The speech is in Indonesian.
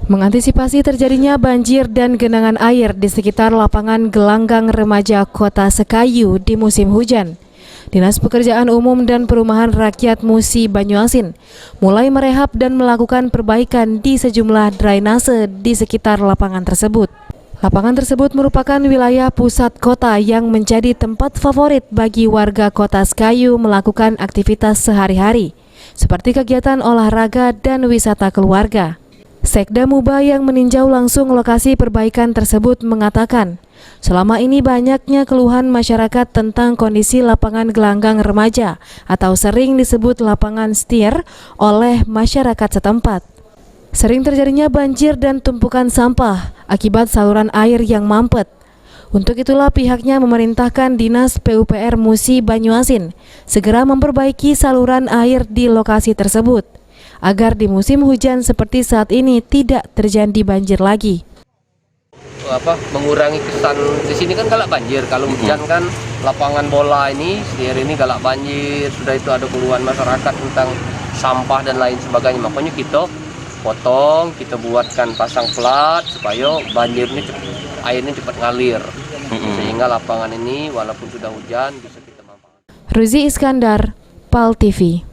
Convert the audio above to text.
Mengantisipasi terjadinya banjir dan genangan air di sekitar lapangan gelanggang remaja Kota Sekayu di musim hujan, Dinas Pekerjaan Umum dan Perumahan Rakyat Musi Banyuasin mulai merehab dan melakukan perbaikan di sejumlah drainase di sekitar lapangan tersebut. Lapangan tersebut merupakan wilayah pusat kota yang menjadi tempat favorit bagi warga Kota Sekayu melakukan aktivitas sehari-hari, seperti kegiatan olahraga dan wisata keluarga. Sekda Muba yang meninjau langsung lokasi perbaikan tersebut mengatakan, selama ini banyaknya keluhan masyarakat tentang kondisi lapangan gelanggang remaja atau sering disebut lapangan steer oleh masyarakat setempat. Sering terjadinya banjir dan tumpukan sampah akibat saluran air yang mampet. Untuk itulah pihaknya memerintahkan Dinas PUPR Musi Banyuasin segera memperbaiki saluran air di lokasi tersebut, agar di musim hujan seperti saat ini tidak terjadi banjir lagi. Mengurangi kesan di sini kan galak banjir. Kalau hujan kan lapangan bola ini sendiri ini galak banjir. Sudah itu ada keluhan masyarakat tentang sampah dan lain sebagainya. Makanya kita potong, kita buatkan pasang plat supaya banjirnya airnya cepat ngalir. Sehingga lapangan ini walaupun sudah hujan bisa kita manfaatkan. Ruzi Iskandar, PAL TV.